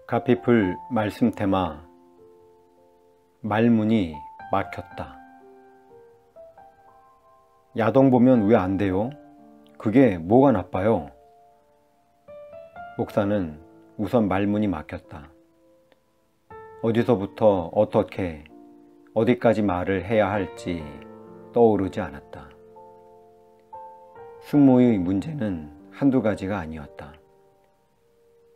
가피풀 말씀 테마 말문이 막혔다. 야동 보면 왜 안 돼요? 그게 뭐가 나빠요? 목사는 우선 말문이 막혔다. 어디서부터 어떻게 어디까지 말을 해야 할지 떠오르지 않았다. 승모의 문제는 한두 가지가 아니었다.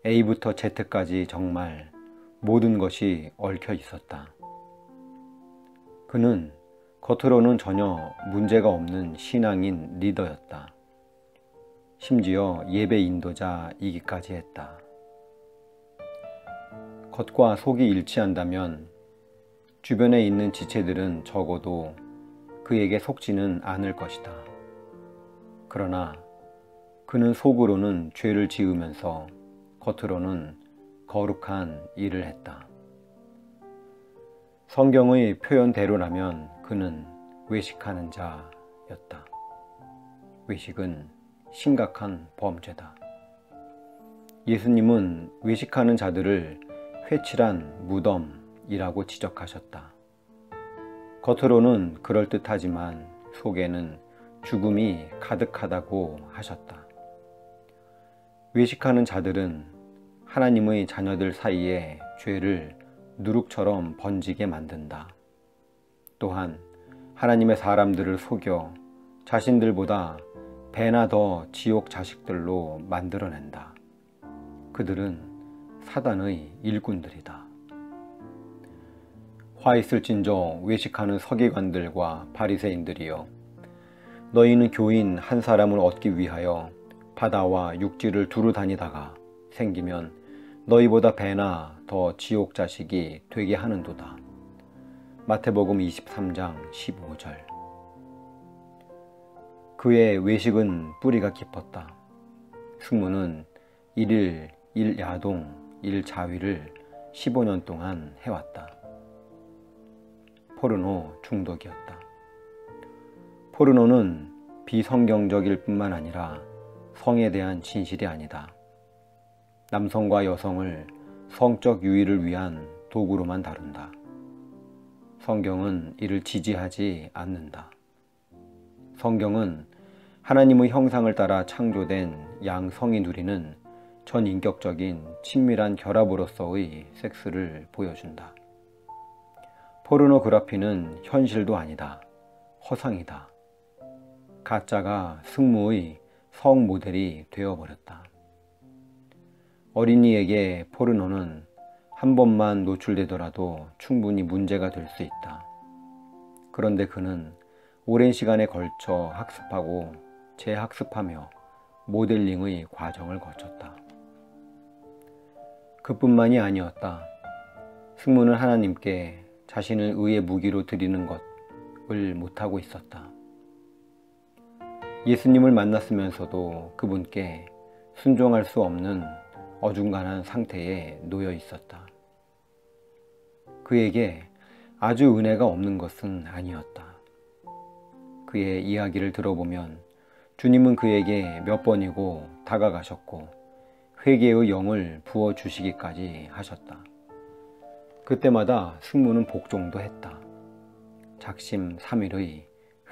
A부터 Z까지 정말 모든 것이 얽혀 있었다. 그는 겉으로는 전혀 문제가 없는 신앙인 리더였다. 심지어 예배 인도자이기까지 했다. 겉과 속이 일치한다면 주변에 있는 지체들은 적어도 그에게 속지는 않을 것이다. 그러나 그는 속으로는 죄를 지으면서 겉으로는 거룩한 일을 했다. 성경의 표현대로라면 그는 외식하는 자였다. 외식은 심각한 범죄다. 예수님은 외식하는 자들을 회칠한 무덤이라고 지적하셨다. 겉으로는 그럴듯하지만 속에는 죽음이 가득하다고 하셨다. 외식하는 자들은 하나님의 자녀들 사이에 죄를 누룩처럼 번지게 만든다. 또한 하나님의 사람들을 속여 자신들보다 배나 더 지옥 자식들로 만들어낸다. 그들은 사단의 일꾼들이다. 화 있을진저 외식하는 서기관들과 바리새인들이여, 너희는 교인 한 사람을 얻기 위하여 바다와 육지를 두루 다니다가 생기면 너희보다 배나 더 지옥 자식이 되게 하는도다. 마태복음 23장 15절. 그의 외식은 뿌리가 깊었다. 승무는 일일 일야동 일자위를 15년 동안 해왔다. 포르노 중독이었다. 포르노는 비성경적일 뿐만 아니라 성에 대한 진실이 아니다. 남성과 여성을 성적 유의를 위한 도구로만 다룬다. 성경은 이를 지지하지 않는다. 성경은 하나님의 형상을 따라 창조된 양성이 누리는 전인격적인 친밀한 결합으로서의 섹스를 보여준다. 포르노그라피는 현실도 아니다. 허상이다. 가짜가 승무의 성 모델이 되어버렸다. 어린이에게 포르노는 한 번만 노출되더라도 충분히 문제가 될 수 있다. 그런데 그는 오랜 시간에 걸쳐 학습하고 재학습하며 모델링의 과정을 거쳤다. 그뿐만이 아니었다. 승무는 하나님께 자신을 의의 무기로 드리는 것을 못하고 있었다. 예수님을 만났으면서도 그분께 순종할 수 없는 어중간한 상태에 놓여 있었다. 그에게 아주 은혜가 없는 것은 아니었다. 그의 이야기를 들어보면 주님은 그에게 몇 번이고 다가가셨고 회개의 영을 부어주시기까지 하셨다. 그때마다 승무는 복종도 했다. 작심삼일의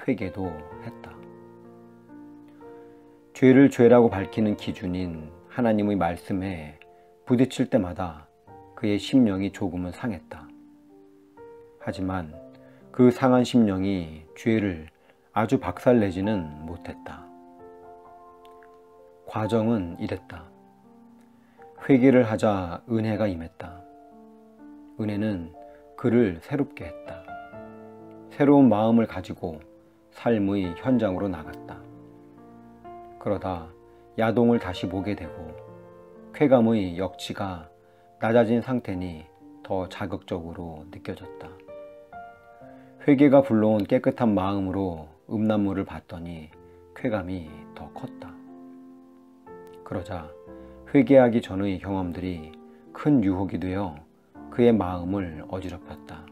회개도 했다. 죄를 죄라고 밝히는 기준인 하나님의 말씀에 부딪힐 때마다 그의 심령이 조금은 상했다. 하지만 그 상한 심령이 죄를 아주 박살내지는 못했다. 과정은 이랬다. 회개를 하자 은혜가 임했다. 은혜는 그를 새롭게 했다. 새로운 마음을 가지고 삶의 현장으로 나갔다. 그러다 야동을 다시 보게 되고 쾌감의 역치가 낮아진 상태니 더 자극적으로 느껴졌다. 회개가 불러온 깨끗한 마음으로 음란물을 봤더니 쾌감이 더 컸다. 그러자 회개하기 전의 경험들이 큰 유혹이 되어 그의 마음을 어지럽혔다.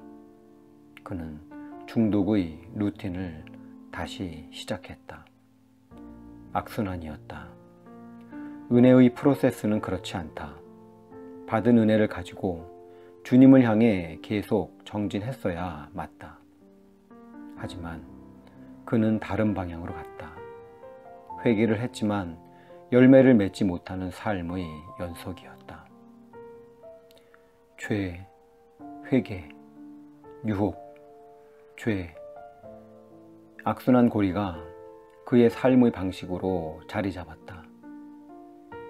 그는 중독의 루틴을 다시 시작했다. 악순환이었다. 은혜의 프로세스는 그렇지 않다. 받은 은혜를 가지고 주님을 향해 계속 정진했어야 맞다. 하지만 그는 다른 방향으로 갔다. 회개를 했지만 열매를 맺지 못하는 삶의 연속이었다. 죄, 회개, 유혹, 죄, 악순환 고리가 그의 삶의 방식으로 자리 잡았다.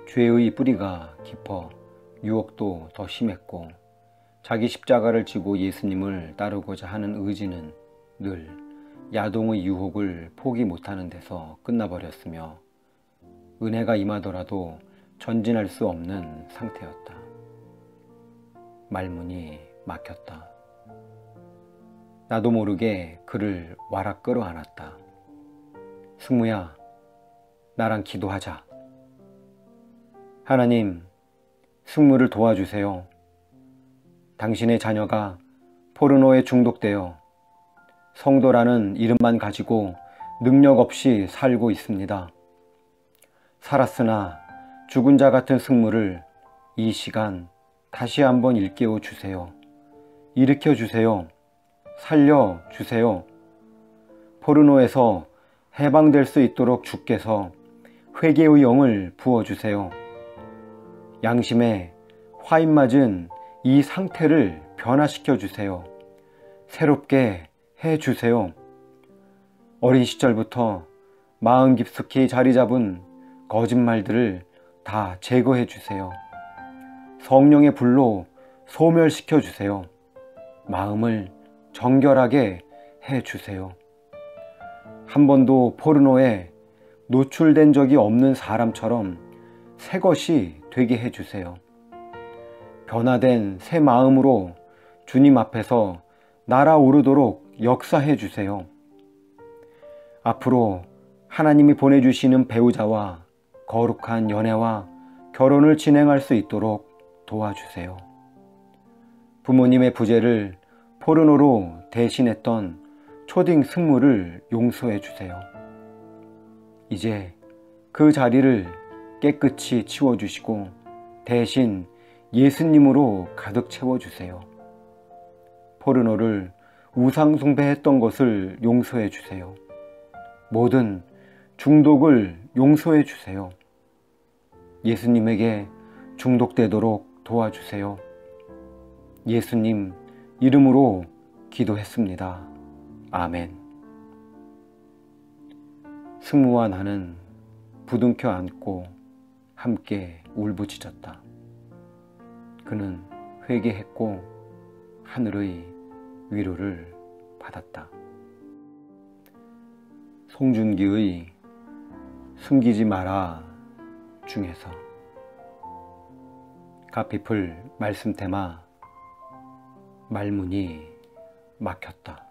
죄의 뿌리가 깊어 유혹도 더 심했고 자기 십자가를 지고 예수님을 따르고자 하는 의지는 늘 야동의 유혹을 포기 못하는 데서 끝나버렸으며 은혜가 임하더라도 전진할 수 없는 상태였다. 말문이 막혔다. 나도 모르게 그를 와락 끌어안았다. 승무야, 나랑 기도하자. 하나님, 승무를 도와주세요. 당신의 자녀가 포르노에 중독되어 성도라는 이름만 가지고 능력 없이 살고 있습니다. 살았으나 죽은 자 같은 승무를 이 시간 다시 한번 일깨워 주세요. 일으켜 주세요. 살려 주세요. 포르노에서 해방될 수 있도록 주께서 회개의 영을 부어주세요. 양심에 화인 맞은 이 상태를 변화시켜 주세요. 새롭게 해 주세요. 어린 시절부터 마음 깊숙이 자리 잡은 거짓말들을 다 제거해 주세요. 성령의 불로 소멸시켜 주세요. 마음을 정결하게 해 주세요. 한 번도 포르노에 노출된 적이 없는 사람처럼 새 것이 되게 해 주세요. 변화된 새 마음으로 주님 앞에서 날아오르도록 역사해 주세요. 앞으로 하나님이 보내주시는 배우자와 거룩한 연애와 결혼을 진행할 수 있도록 도와주세요. 부모님의 부재를 포르노로 대신했던 초딩 승무를 용서해 주세요. 이제 그 자리를 깨끗이 치워주시고 대신 예수님으로 가득 채워주세요. 포르노를 우상 숭배했던 것을 용서해 주세요. 모든 중독을 용서해 주세요. 예수님에게 중독되도록 도와주세요. 예수님 이름으로 기도했습니다. 아멘. 승무와 나는 부둥켜 안고 함께 울부짖었다. 그는 회개했고 하늘의 위로를 받았다. 송준기의 숨기지 마라 중에서 가피풀 말씀 테마 말문이 막혔다.